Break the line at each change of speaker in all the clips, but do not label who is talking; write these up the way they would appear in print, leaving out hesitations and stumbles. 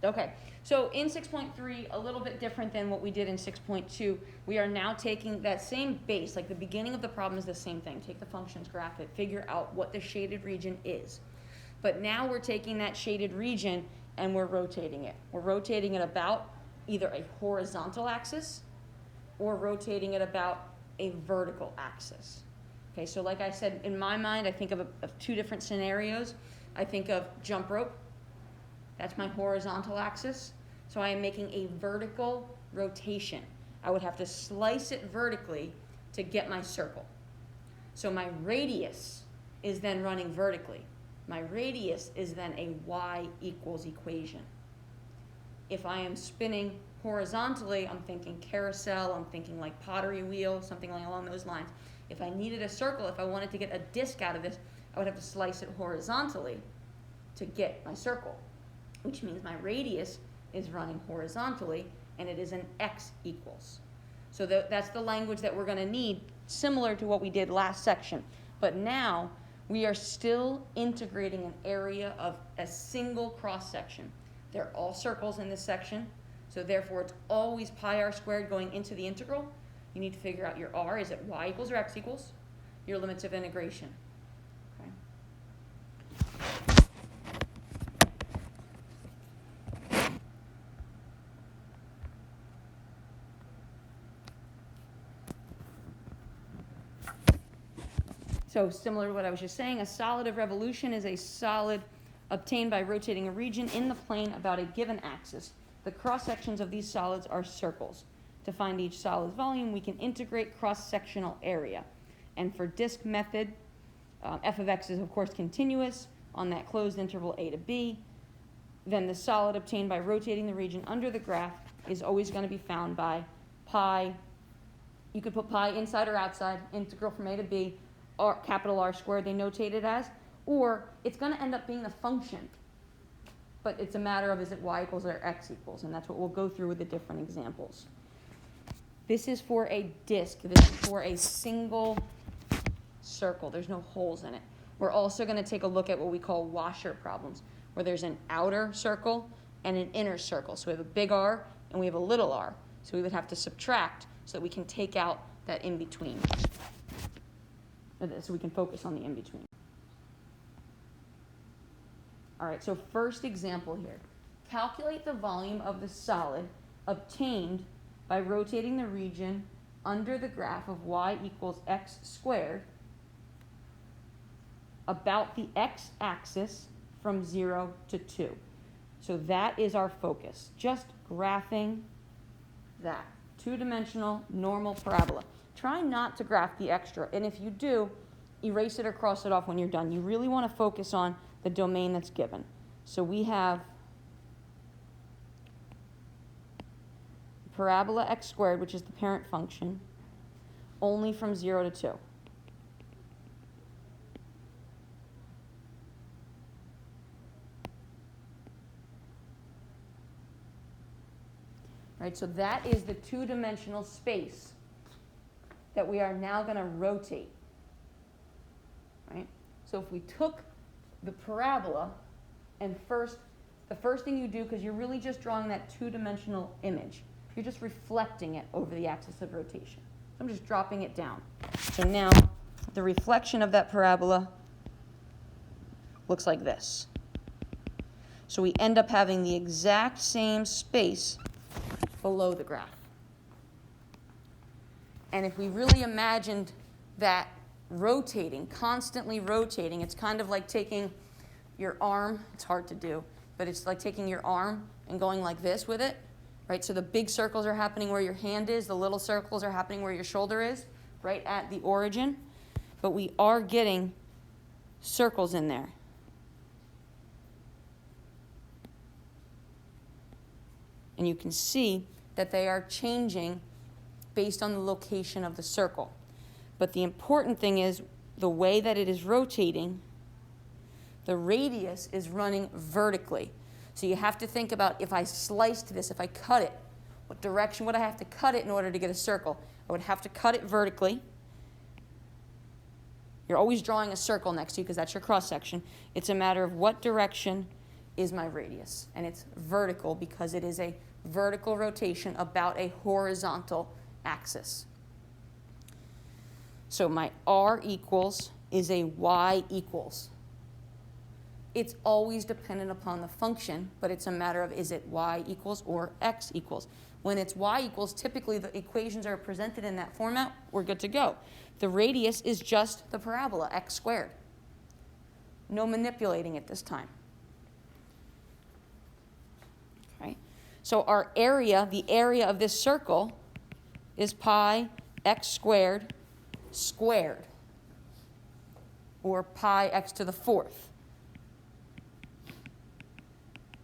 Okay, so in 6.3, a little bit different than what we did in 6.2, we are now taking that same base, like the beginning of the problem is the same thing. Take the functions, graph it, figure out what the shaded region is. But now we're taking that shaded region and we're rotating it. We're rotating it about either a horizontal axis or rotating it about a vertical axis. Okay, so like I said, in my mind, I think of two different scenarios. I think of jump rope. That's my horizontal axis. So I am making a vertical rotation. I would have to slice it vertically to get my circle. So my radius is then running vertically. My radius is then a y equals equation. If I am spinning horizontally, I'm thinking carousel, I'm thinking like pottery wheel, something along those lines. If I needed a circle, if I wanted to get a disc out of this, I would have to slice it horizontally to get my circle, which means my radius is running horizontally, and it is an x equals. So that's the language that we're going to need, similar to what we did last section. But now we are still integrating an area of a single cross-section. They're all circles in this section, so therefore it's always pi r squared going into the integral. You need to figure out your r. Is it y equals or x equals? Your limits of integration. So similar to what I was just saying, a solid of revolution is a solid obtained by rotating a region in the plane about a given axis. The cross-sections of these solids are circles. To find each solid's volume, we can integrate cross-sectional area. And for disk method, f of x is, of course, continuous on that closed interval a to b. Then the solid obtained by rotating the region under the graph is always going to be found by pi. You could put pi inside or outside, integral from a to b, or capital R squared they notate it as, or it's going to end up being a function. But it's a matter of is it y equals or x equals, and that's what we'll go through with the different examples. This is for a disk. This is for a single circle. There's no holes in it. We're also going to take a look at what we call washer problems, where there's an outer circle and an inner circle. So we have a big R and we have a little r. So we would have to subtract so that we can take out that in-between. So we can focus on the in-between. All right, so first example here. Calculate the volume of the solid obtained by rotating the region under the graph of y equals x squared about the x-axis from 0 to 2. So that is our focus, just graphing that. Two-dimensional normal parabola. Try not to graph the extra, and if you do, erase it or cross it off when you're done. You really want to focus on the domain that's given. So we have parabola x squared, which is the parent function, only from 0 to 2. Right, so that is the two-dimensional space that we are now going to rotate. Right? So if we took the parabola and the first thing you do, because you're really just drawing that two-dimensional image, you're just reflecting it over the axis of rotation. So I'm just dropping it down. So now the reflection of that parabola looks like this. So we end up having the exact same space below the graph. And if we really imagined that rotating, constantly rotating, it's kind of like taking your arm, it's hard to do, but it's like taking your arm and going like this with it, right? So the big circles are happening where your hand is, the little circles are happening where your shoulder is, right at the origin. But we are getting circles in there. And you can see that they are changing based on the location of the circle. But the important thing is the way that it is rotating, the radius is running vertically. So you have to think about, if I sliced this, if I cut it, what direction would I have to cut it in order to get a circle? I would have to cut it vertically. You're always drawing a circle next to you because that's your cross section. It's a matter of what direction is my radius. And it's vertical because it is a vertical rotation about a horizontal axis. So my r equals is a y equals. It's always dependent upon the function, but it's a matter of, is it y equals or x equals? When it's y equals, typically the equations are presented in that format, we're good to go. The radius is just the parabola, x squared. No manipulating it this time. Okay. So our area, the area of this circle, is pi x squared squared, or pi x to the fourth.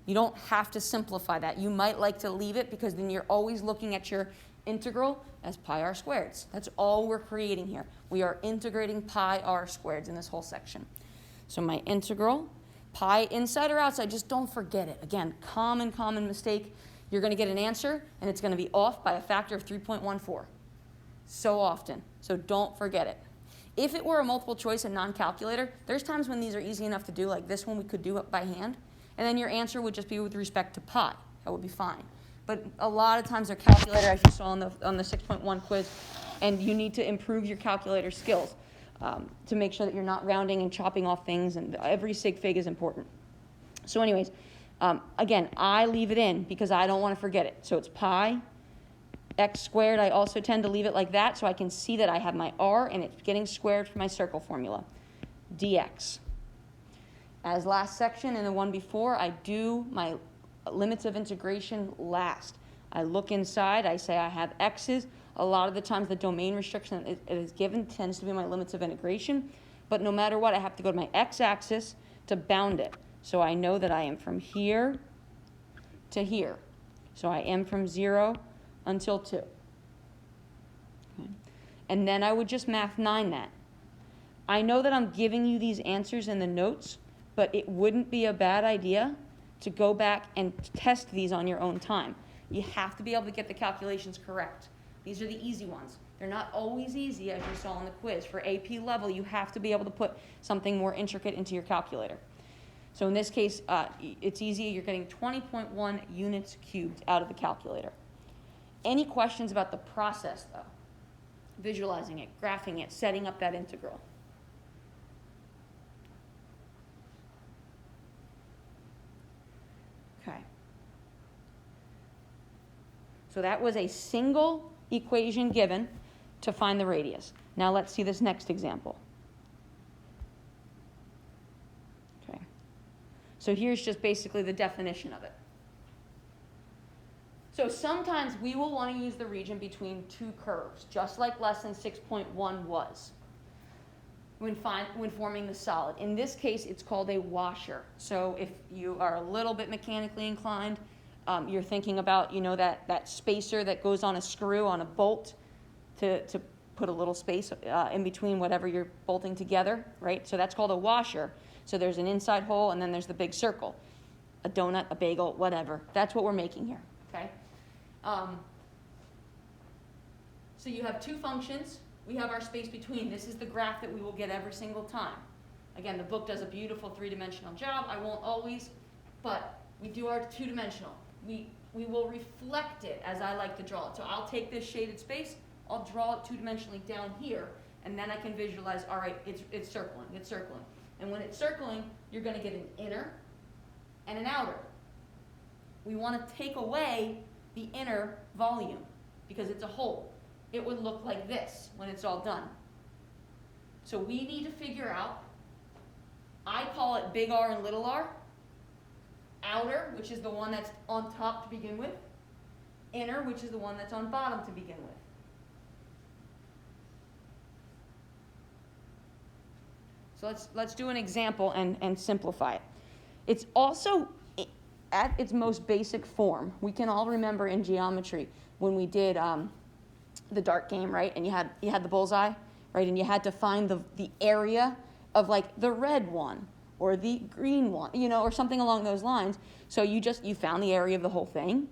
You don't have to simplify that. You might like to leave it because then you're always looking at your integral as pi r squareds. That's all we're creating here. We are integrating pi r squareds in this whole section. So my integral, pi inside or outside, just don't forget it. Again, common mistake. You're going to get an answer, and it's going to be off by a factor of 3.14. So often. So don't forget it. If it were a multiple choice and non-calculator, there's times when these are easy enough to do, like this one we could do it by hand, and then your answer would just be with respect to pi. That would be fine. But a lot of times they're calculator, as you saw on the 6.1 quiz, and you need to improve your calculator skills to make sure that you're not rounding and chopping off things, and every sig fig is important. So anyways, again, I leave it in because I don't want to forget it. So it's pi x squared. I also tend to leave it like that so I can see that I have my r and it's getting squared for my circle formula, dx. As last section and the one before, I do my limits of integration last. I look inside, I say I have x's. A lot of the times the domain restriction it is given tends to be my limits of integration, but no matter what, I have to go to my x-axis to bound it. So I know that I am from here to here. So I am from 0 until 2. Okay. And then I would just math 9 that. I know that I'm giving you these answers in the notes, but it wouldn't be a bad idea to go back and test these on your own time. You have to be able to get the calculations correct. These are the easy ones. They're not always easy, as you saw in the quiz. For AP level, you have to be able to put something more intricate into your calculator. So in this case, it's easy. You're getting 20.1 units cubed out of the calculator. Any questions about the process, though? Visualizing it, graphing it, setting up that integral. Okay. So that was a single equation given to find the radius. Now let's see this next example. Okay. So here's just basically the definition of it. So sometimes we will want to use the region between two curves, just like lesson 6.1 was when forming the solid. In this case, it's called a washer. So if you are a little bit mechanically inclined, you're thinking about, that spacer that goes on a screw on a bolt to put a little space in between whatever you're bolting together, right? So that's called a washer. So there's an inside hole, and then there's the big circle. A donut, a bagel, whatever. That's what we're making here, okay? So you have two functions. We have our space between. This is the graph that we will get every single time. Again, the book does a beautiful three-dimensional job. I won't always, but we do our two-dimensional. We will reflect it as I like to draw it. So I'll take this shaded space, I'll draw it two-dimensionally down here, and then I can visualize, all right, it's circling, it's circling. And when it's circling, you're going to get an inner and an outer. We want to take away the inner volume because it's a hole. It would look like this when it's all done. So we need to figure out, I call it big R and little r, outer, which is the one that's on top to begin with, inner, which is the one that's on bottom to begin with. So let's do an example and simplify it. It's also, at its most basic form, we can all remember in geometry when we did the dart game, right? And you had the bullseye, right? And you had to find the area of like the red one or the green one, or something along those lines. So you found the area of the whole thing,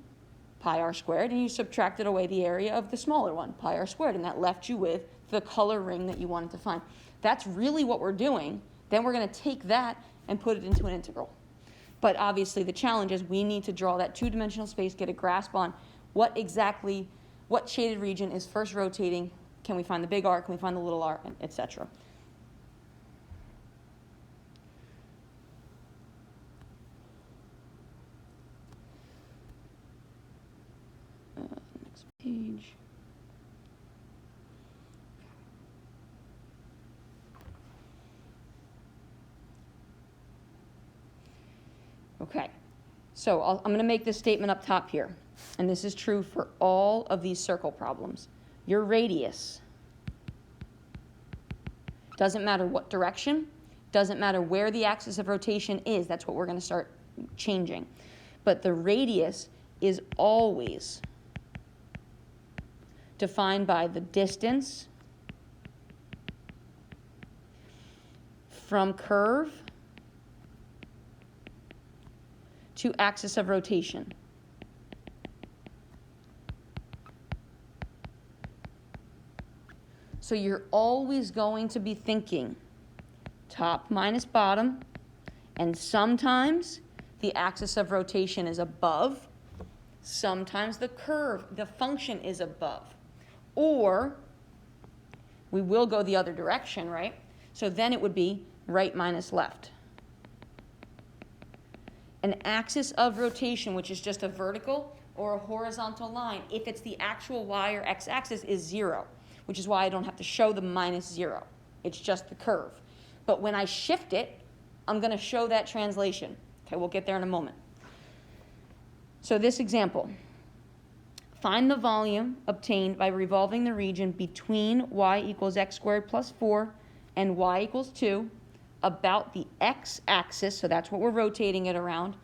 pi r squared, and you subtracted away the area of the smaller one, pi r squared, and that left you with the color ring that you wanted to find. That's really what we're doing. Then we're going to take that and put it into an integral. But obviously the challenge is we need to draw that two-dimensional space, get a grasp on what shaded region is first rotating. Can we find the big R? Can we find the little r? Etc. Next page. Okay, so I'm going to make this statement up top here, and this is true for all of these circle problems. Your radius, doesn't matter what direction, doesn't matter where the axis of rotation is, that's what we're going to start changing. But the radius is always defined by the distance from curve to axis of rotation. So you're always going to be thinking top minus bottom, and sometimes the axis of rotation is above, sometimes the curve, the function is above. Or we will go the other direction, right? So then it would be right minus left. An axis of rotation, which is just a vertical or a horizontal line, if it's the actual y or x axis, is 0, which is why I don't have to show the minus 0. It's just the curve. But when I shift it, I'm going to show that translation. Okay, we'll get there in a moment. So this example, find the volume obtained by revolving the region between y equals x squared plus 4 and y equals 2 about the x-axis, so that's what we're rotating it around,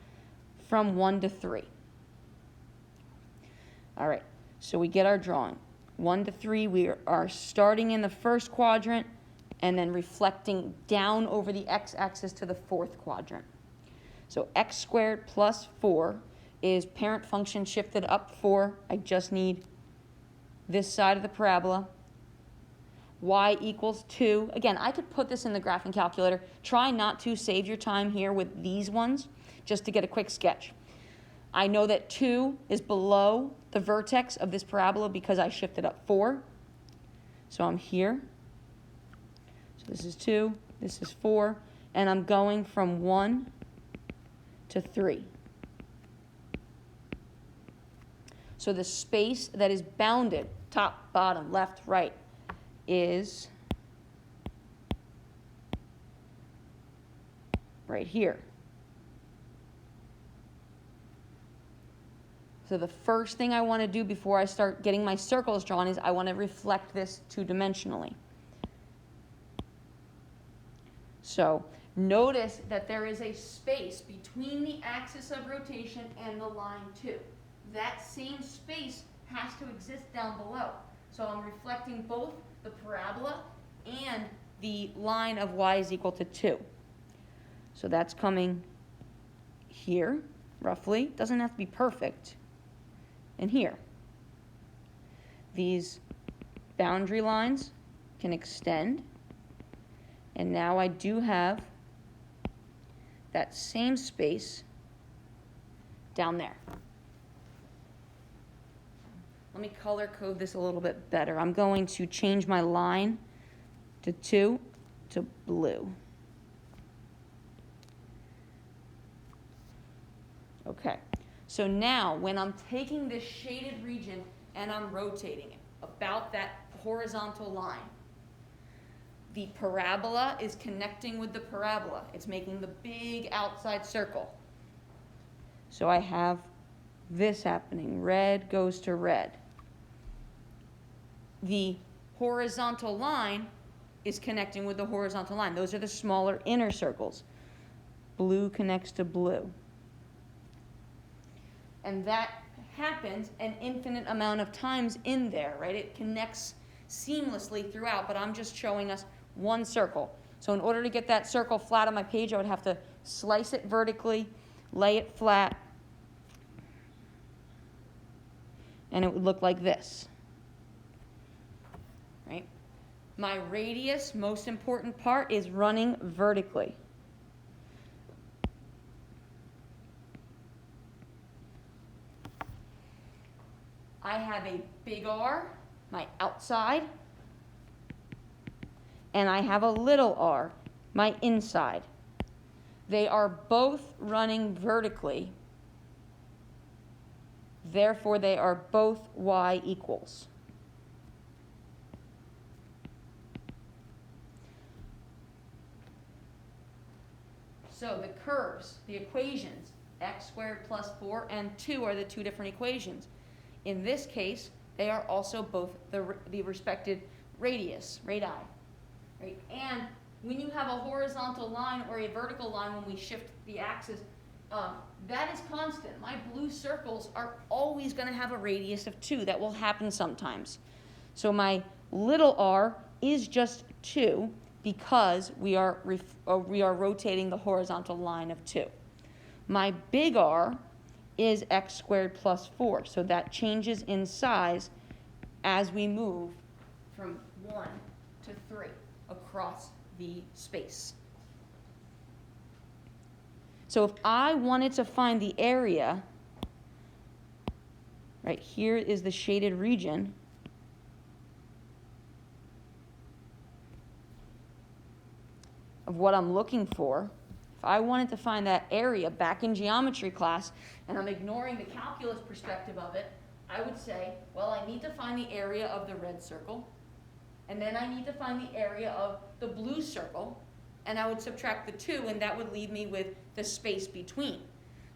from 1 to 3. All right, so we get our drawing. 1 to 3, we are starting in the first quadrant and then reflecting down over the x-axis to the fourth quadrant. So x squared plus 4 is parent function shifted up 4. I just need this side of the parabola. Y equals 2. Again, I could put this in the graphing calculator. Try not to save your time here with these ones, just to get a quick sketch. I know that 2 is below the vertex of this parabola because I shifted up 4. So I'm here. So this is 2, this is 4, and I'm going from 1 to 3. So the space that is bounded, top, bottom, left, right, is right here. So the first thing I want to do before I start getting my circles drawn is I want to reflect this two-dimensionally. So notice that there is a space between the axis of rotation and the line 2. That same space has to exist down below. So I'm reflecting both the parabola and the line of y is equal to 2. So that's coming here, roughly. Doesn't have to be perfect. And here. These boundary lines can extend. And now I do have that same space down there. Let me color code this a little bit better. I'm going to change my line to 2 to blue. Okay, so now when I'm taking this shaded region and I'm rotating it about that horizontal line, the parabola is connecting with the parabola. It's making the big outside circle. So I have this happening. Red goes to red. The horizontal line is connecting with the horizontal line. Those are the smaller inner circles. Blue connects to blue. And that happens an infinite amount of times in there, right? It connects seamlessly throughout, but I'm just showing us one circle. So in order to get that circle flat on my page, I would have to slice it vertically, lay it flat, and it would look like this, right? My radius, most important part, is running vertically. I have a big R, my outside, and I have a little r, my inside. They are both running vertically, therefore they are both y equals. So the curves, the equations, x squared plus 4 and 2 are the two different equations. In this case, they are also both the respective radius, radii. Right? And when you have a horizontal line or a vertical line when we shift the axis, that is constant. My blue circles are always going to have a radius of 2. That will happen sometimes. So my little r is just 2 because we are rotating the horizontal line of 2. My big R is x squared plus 4. So that changes in size as we move from 1 to 3 across the space. So if I wanted to find the area, right here is the shaded region. Of what I'm looking for. If I wanted to find that area back in geometry class, and I'm ignoring the calculus perspective of it, I would say, well, I need to find the area of the red circle, and then I need to find the area of the blue circle, and I would subtract the 2, and that would leave me with the space between.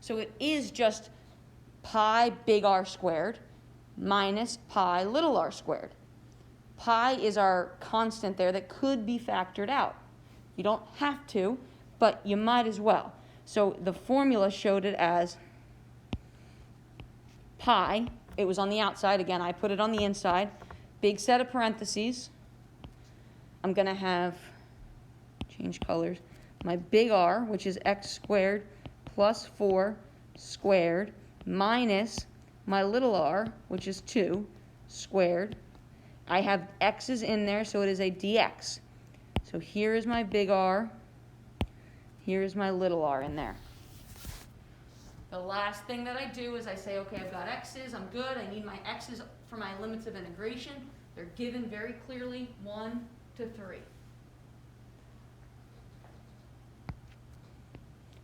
So it is just pi big R squared minus pi little r squared. Pi is our constant there that could be factored out. You don't have to, but you might as well. So the formula showed it as pi. It was on the outside. Again, I put it on the inside. Big set of parentheses. I'm going to have, change colors, my big R, which is x squared plus 4 squared, minus my little r, which is 2 squared. I have x's in there, so it is a dx. So here is my big R, here is my little r in there. The last thing that I do is I say, okay, I've got x's, I'm good, I need my x's for my limits of integration. They're given very clearly, 1 to 3.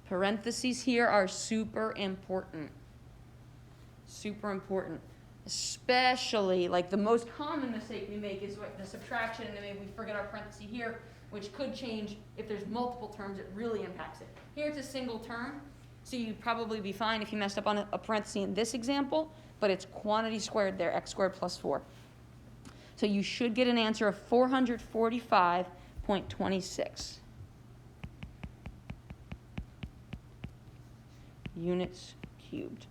Parentheses here are super important. Super important. Especially, like the most common mistake we make is the subtraction, and then maybe we forget our parenthesis here, which could change if there's multiple terms. It really impacts it. Here it's a single term, so you'd probably be fine if you messed up on a parenthesis in this example, but it's quantity squared there, x squared plus 4. So you should get an answer of 445.26 units cubed.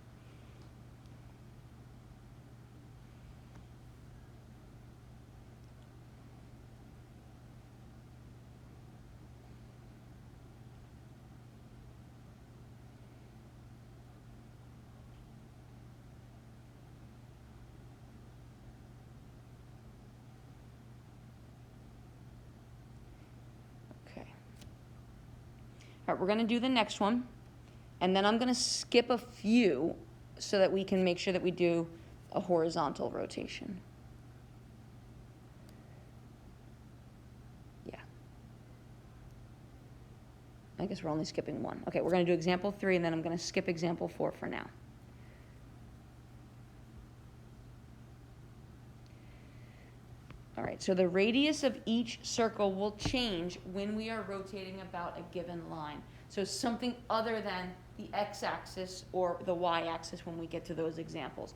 All right, we're going to do the next one, and then I'm going to skip a few so that we can make sure that we do a horizontal rotation. Yeah. I guess we're only skipping one. Okay, we're going to do example 3, and then I'm going to skip example 4 for now. All right, so the radius of each circle will change when we are rotating about a given line. So something other than the x-axis or the y-axis when we get to those examples.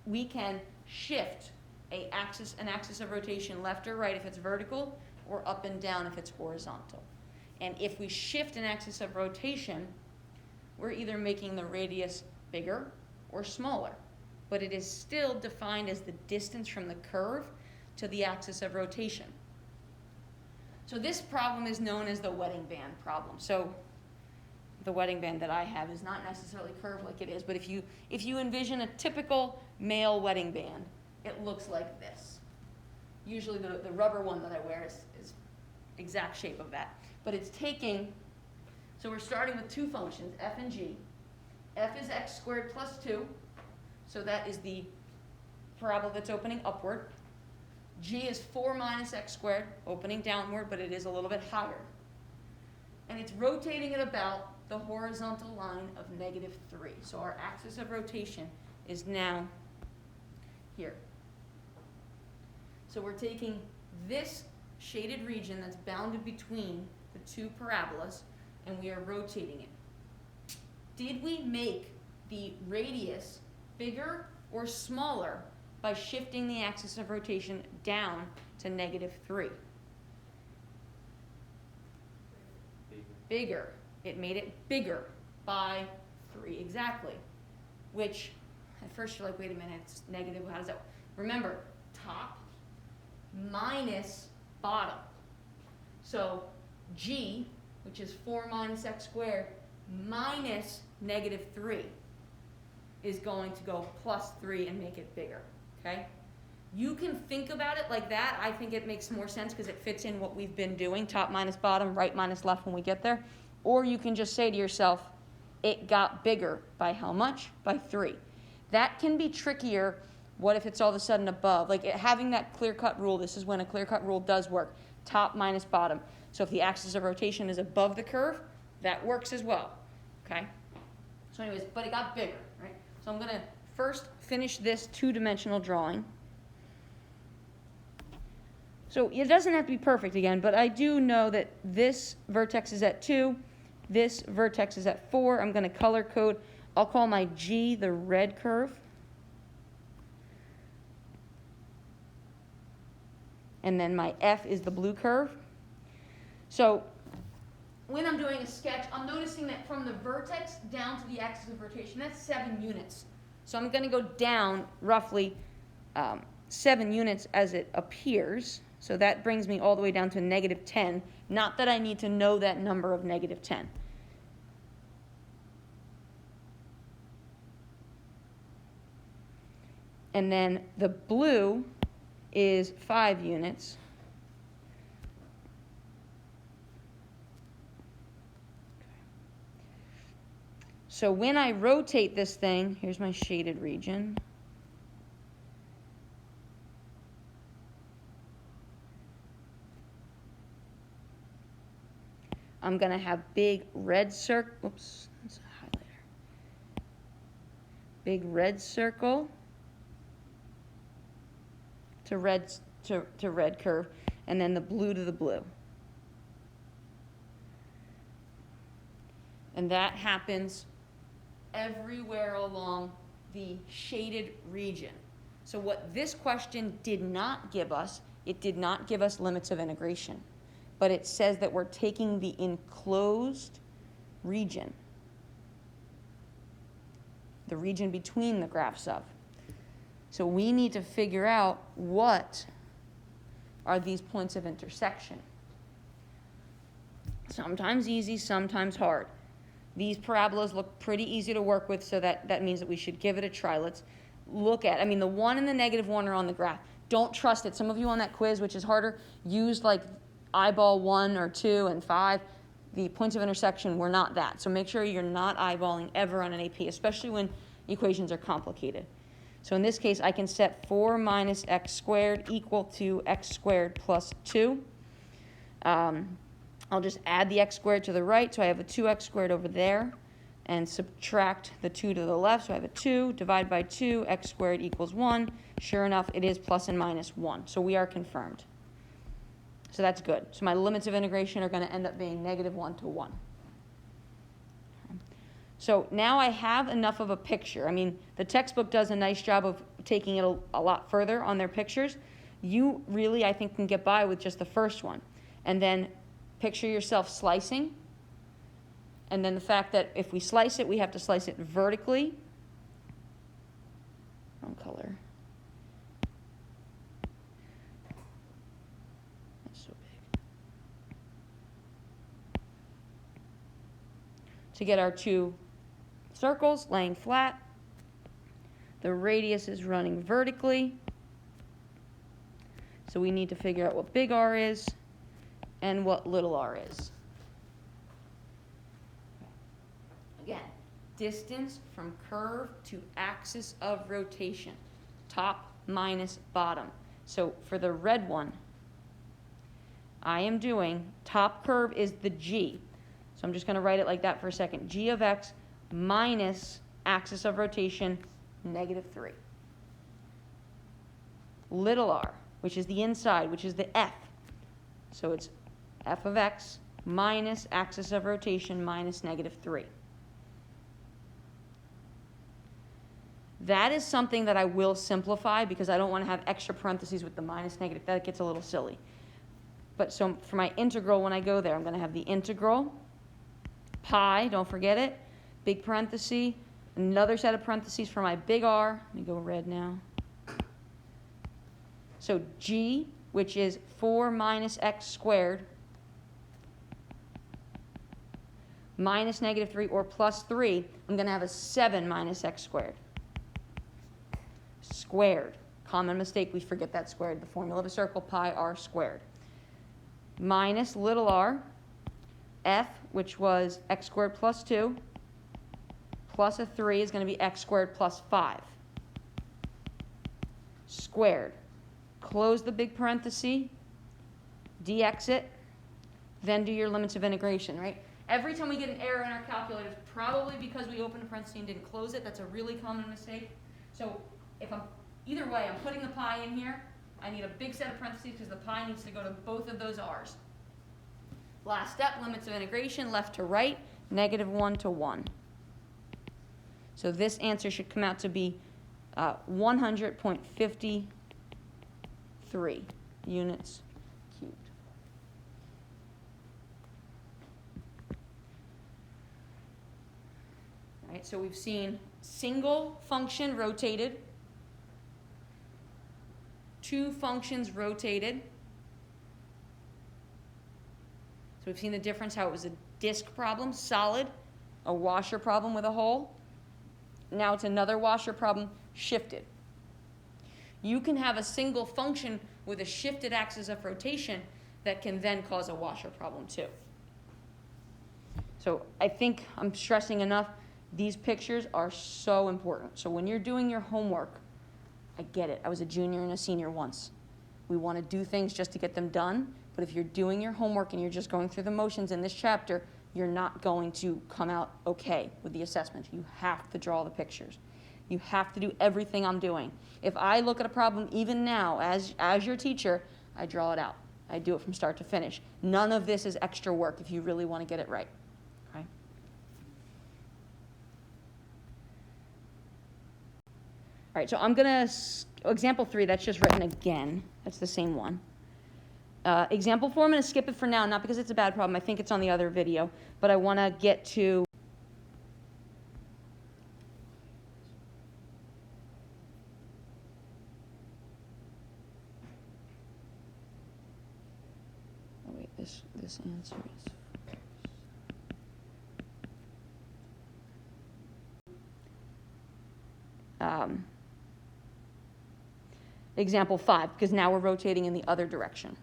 We can shift an axis of rotation left or right if it's vertical, or up and down if it's horizontal. And if we shift an axis of rotation, we're either making the radius bigger or smaller. But it is still defined as the distance from the curve to the axis of rotation. So this problem is known as the wedding band problem. So the wedding band that I have is not necessarily curved like it is, but if you envision a typical male wedding band, it looks like this. Usually the rubber one that I wear is exact shape of that. But it's taking, so we're starting with two functions, f and g. F is x squared plus 2, so that is the parabola that's opening upward. G is 4 minus x squared, opening downward, but it is a little bit higher. And it's rotating at about the horizontal line of -3. So our axis of rotation is now here. So we're taking this shaded region that's bounded between the two parabolas, and we are rotating it. Did we make the radius bigger or smaller by shifting the axis of rotation down to -3? Bigger. It made it bigger by 3 exactly. Which, at first you're like, wait a minute, it's negative, how does that work? Remember, top minus bottom. So G, which is 4 minus x squared, minus -3, is going to go +3 and make it bigger, okay? You can think about it like that. I think it makes more sense because it fits in what we've been doing, top minus bottom, right minus left when we get there. Or you can just say to yourself, it got bigger by how much? By 3. That can be trickier. What if it's all of a sudden above? Like having that clear-cut rule, this is when a clear-cut rule does work, top minus bottom. So if the axis of rotation is above the curve, that works as well, okay? So anyways, but it got bigger, right? So I'm gonna first finish this two-dimensional drawing. So it doesn't have to be perfect again, but I do know that this vertex is at 2, this vertex is at 4. I'm gonna color code. I'll call my G the red curve. And then my F is the blue curve. So when I'm doing a sketch, I'm noticing that from the vertex down to the axis of rotation, that's 7 units. So I'm going to go down roughly 7 units as it appears. So that brings me all the way down to -10. Not that I need to know that number of -10. And then the blue is 5 units. So when I rotate this thing, here's my shaded region. I'm going to have big red circle. Oops, that's a highlighter. Big red circle to red curve, and then the blue to the blue. And that happens everywhere along the shaded region. So what this question did not give us, it did not give us limits of integration, but it says that we're taking the enclosed region, the region between the graphs of. So we need to figure out what are these points of intersection. Sometimes easy, sometimes hard. These parabolas look pretty easy to work with, so that means that we should give it a try. Let's look at, the 1 and the -1 are on the graph. Don't trust it. Some of you on that quiz, which is harder, used like eyeball 1 or 2 and 5. The points of intersection were not that. So make sure you're not eyeballing ever on an AP, especially when equations are complicated. So in this case, I can set 4 minus x squared equal to x squared plus 2. I'll just add the x squared to the right, so I have a 2x squared over there, and subtract the 2 to the left, so I have a 2, divide by 2, x squared equals 1. Sure enough, it is plus and minus 1, so we are confirmed. So that's good. So my limits of integration are going to end up being -1 to 1. So now I have enough of a picture. The textbook does a nice job of taking it a lot further on their pictures. You really, I think, can get by with just the first one. And then picture yourself slicing. And then the fact that if we slice it, we have to slice it vertically. Wrong color. That's so big. To get our 2 circles laying flat. The radius is running vertically. So we need to figure out what big R is and what little r is. Again, distance from curve to axis of rotation. Top minus bottom. So for the red one, I am doing, top curve is the g. So I'm just going to write it like that for a second. G of x minus axis of rotation, -3. Little r, which is the inside, which is the f. So it's f of x minus axis of rotation minus -3. That is something that I will simplify because I don't want to have extra parentheses with the minus negative. That gets a little silly. But so for my integral, when I go there, I'm going to have the integral, pi, don't forget it, big parenthesis, another set of parentheses for my big R. Let me go red now. So g, which is 4 minus x squared, minus -3 or plus 3, I'm going to have a 7 minus x squared. Squared. Common mistake, we forget that squared. The formula of a circle, pi r squared. Minus little r, f, which was x squared plus 2, plus a 3 is going to be x squared plus 5. Squared. Close the big parenthesis, dx it, then do your limits of integration, right? Every time we get an error in our calculator, it's probably because we opened a parenthesis and didn't close it. That's a really common mistake. So if I'm, either way, I'm putting the pi in here. I need a big set of parentheses because the pi needs to go to both of those r's. Last step, limits of integration, left to right, -1 to 1. So this answer should come out to be 100.53 units cubed. All right, so we've seen single function rotated, two functions rotated. So we've seen the difference, how it was a disk problem, solid, a washer problem with a hole. Now it's another washer problem, shifted. You can have a single function with a shifted axis of rotation that can then cause a washer problem too. So I think I'm stressing enough, these pictures are so important. So when you're doing your homework, I get it. I was a junior and a senior once. We want to do things just to get them done, but if you're doing your homework and you're just going through the motions in this chapter, you're not going to come out okay with the assessment. You have to draw the pictures. You have to do everything I'm doing. If I look at a problem even now as your teacher, I draw it out. I do it from start to finish. None of this is extra work if you really want to get it right. Okay? All right, so I'm going to, example 3, that's just written again. That's the same one. Example 4, I'm going to skip it for now, not because it's a bad problem. I think it's on the other video, but I want to get to this answer is example 5, because now we're rotating in the other direction.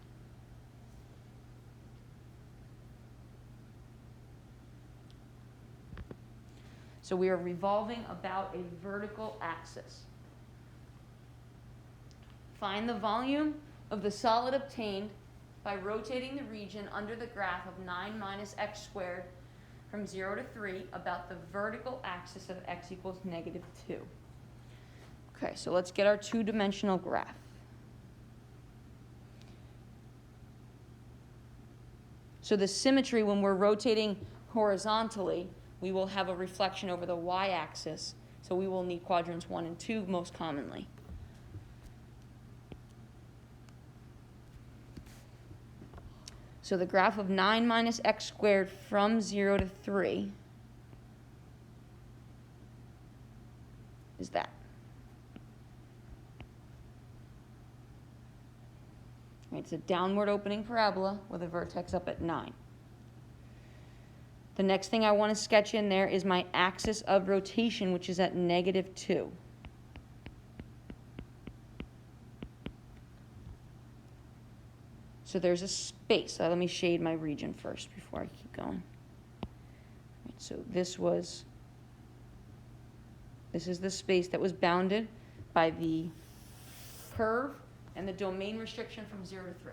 So we are revolving about a vertical axis. Find the volume of the solid obtained by rotating the region under the graph of 9 minus x squared from 0 to 3 about the vertical axis of x equals -2. Okay, so let's get our two-dimensional graph. So the symmetry, when we're rotating horizontally, we will have a reflection over the y-axis, so we will need quadrants 1 and 2 most commonly. So the graph of 9 minus x squared from 0 to 3 is that. Right, it's a downward opening parabola with a vertex up at 9. The next thing I want to sketch in there is my axis of rotation, which is at -2. So there's a space. Let me shade my region first before I keep going. Right, so this is the space that was bounded by the curve and the domain restriction from 0 to 3.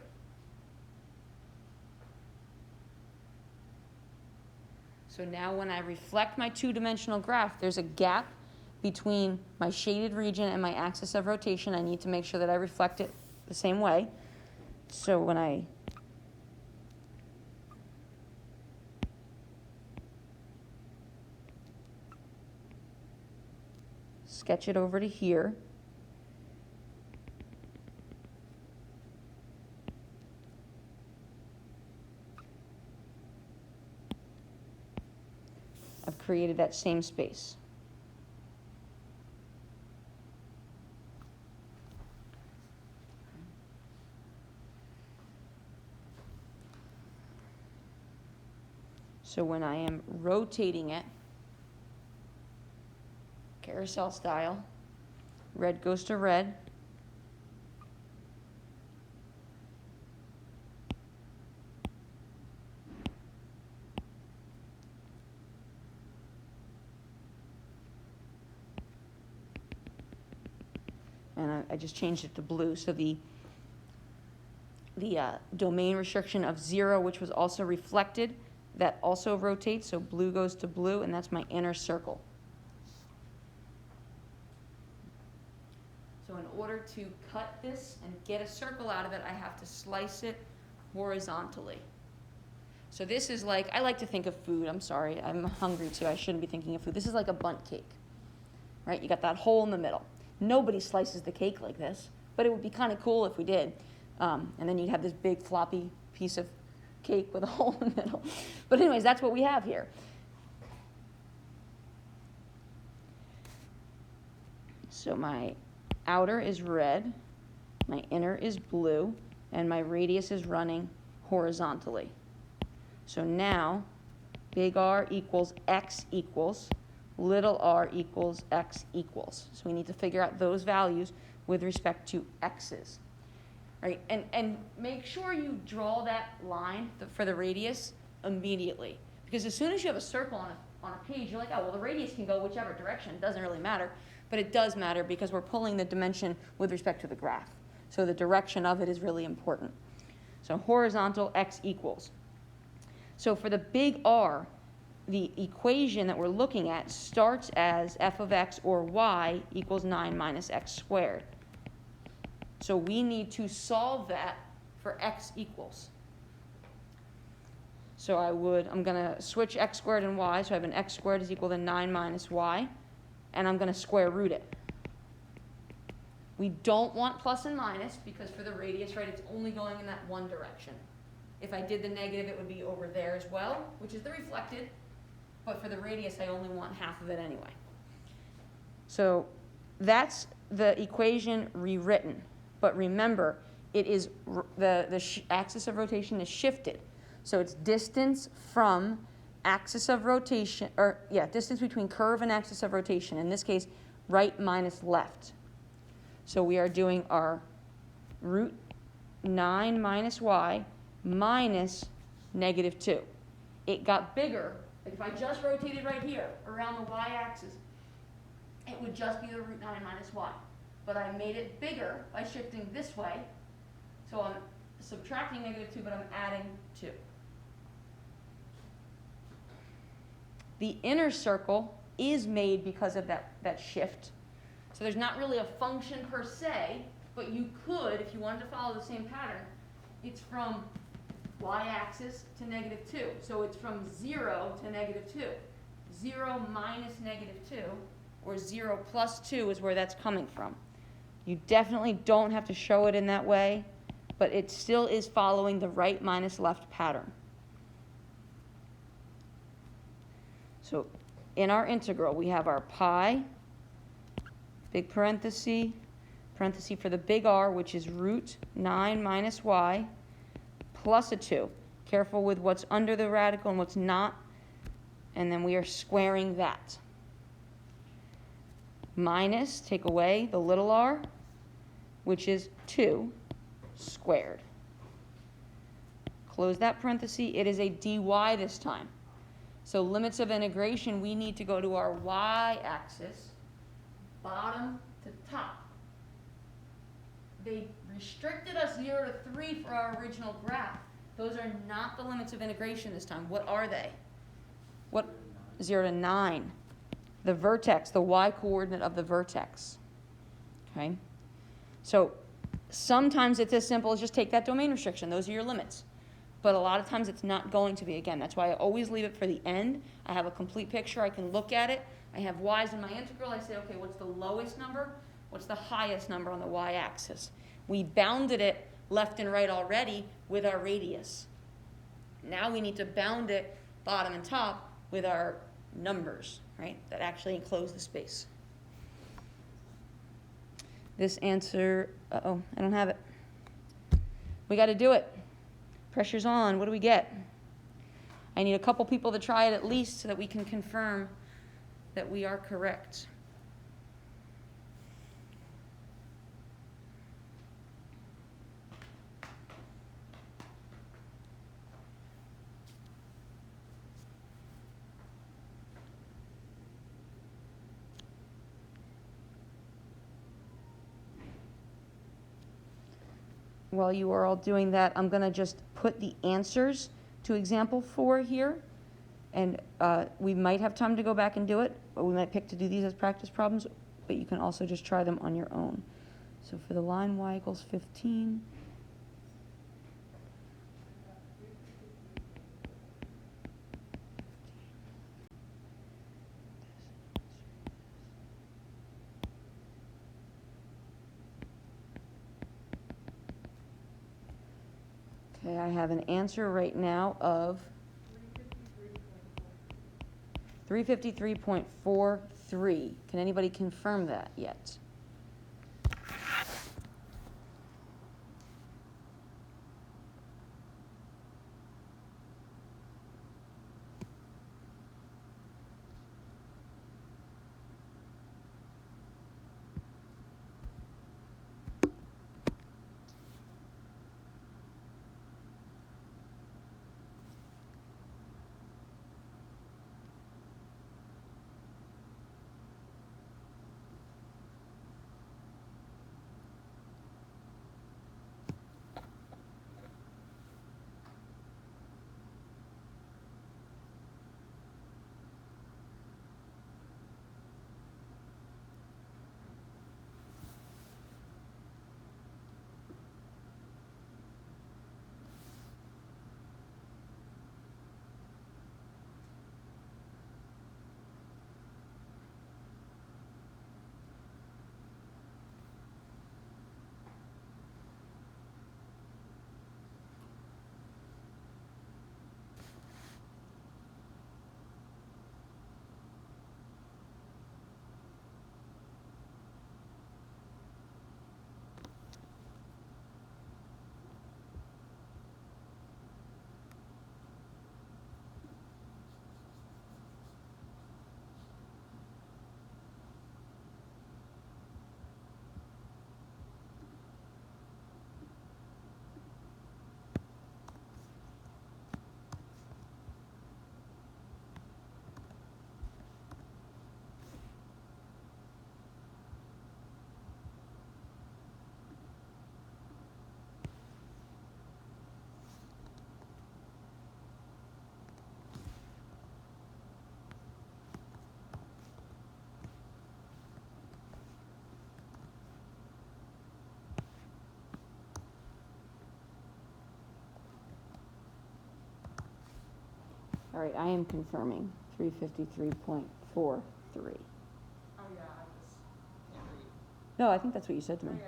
So now when I reflect my two-dimensional graph, there's a gap between my shaded region and my axis of rotation. I need to make sure that I reflect it the same way. So when I sketch it over to here, I've created that same space. So when I am rotating it, carousel style, red goes to red, and I just changed it to blue. So the domain restriction of 0, which was also reflected, that also rotates, so blue goes to blue, and that's my inner circle. So in order to cut this and get a circle out of it, I have to slice it horizontally. So this is like, I like to think of food, I'm sorry, I'm hungry too, I shouldn't be thinking of food. This is like a bundt cake, right? You got that hole in the middle. Nobody slices the cake like this, but it would be kind of cool if we did. And then you'd have this big floppy piece of cake with a hole in the middle. But anyways, that's what we have here. So my outer is red, my inner is blue, and my radius is running horizontally. So now, big R equals X equals, little r equals X equals. So we need to figure out those values with respect to X's. Right, and make sure you draw that line for the radius immediately. Because as soon as you have a circle on a page, you're like, oh, well, the radius can go whichever direction. It doesn't really matter. But it does matter because we're pulling the dimension with respect to the graph. So the direction of it is really important. So horizontal X equals. So for the big R, the equation that we're looking at starts as f of x or y equals 9 minus x squared. So we need to solve that for x equals. So I'm going to switch x squared and y. So I have an x squared is equal to 9 minus y. And I'm going to square root it. We don't want plus and minus because for the radius, right, it's only going in that one direction. If I did the negative, it would be over there as well, which is the reflected. But for the radius, I only want half of it anyway. So that's the equation rewritten. But remember, it is the axis of rotation is shifted. So it's distance from axis of rotation, distance between curve and axis of rotation. In this case, right minus left. So we are doing our root 9 minus y minus negative 2. It got bigger. Like if I just rotated right here around the y-axis, it would just be the root 9 minus y. But I made it bigger by shifting this way. So I'm subtracting negative 2, but I'm adding 2. The inner circle is made because of that shift. So there's not really a function per se, but you could, if you wanted to follow the same pattern, it's from y-axis to negative 2. So it's from 0 to negative 2. 0 minus negative 2, or 0 plus 2 is where that's coming from. You definitely don't have to show it in that way, but it still is following the right minus left pattern. So in our integral, we have our pi, big parenthesis for the big R, which is root 9 minus y, plus a 2. Careful with what's under the radical and what's not. And then we are squaring that. Minus, take away the little r, which is 2 squared. Close that parenthesis. It is a dy this time. So limits of integration, we need to go to our y-axis, bottom to top. they restricted us 0 to 3 for our original graph. Those are not the limits of integration this time. What are they? What? 0 to 9. The vertex, the y-coordinate of the vertex. Okay? So sometimes it's as simple as just take that domain restriction. Those are your limits. But a lot of times it's not going to be. Again, that's why I always leave it for the end. I have a complete picture. I can look at it. I have y's in my integral. I say, okay, what's the lowest number? What's the highest number on the y-axis? We bounded it left and right already with our radius. Now we need to bound it bottom and top with our numbers, right, that actually enclose the space. This answer, I don't have it. We got to do it. Pressure's on. What do we get? I need a couple people to try it at least so that we can confirm that we are correct. While you are all doing that, I'm going to just put the answers to example 4 here. And we might have time to go back and do it, or we might pick to do these as practice problems, but you can also just try them on your own. So for the line y equals 15, okay, I have an answer right now of 353.43. Can anybody confirm that yet? All right, I am confirming 353.43.
Oh, yeah, I just can't read.
No, I think that's what you said to me.
Oh, yeah,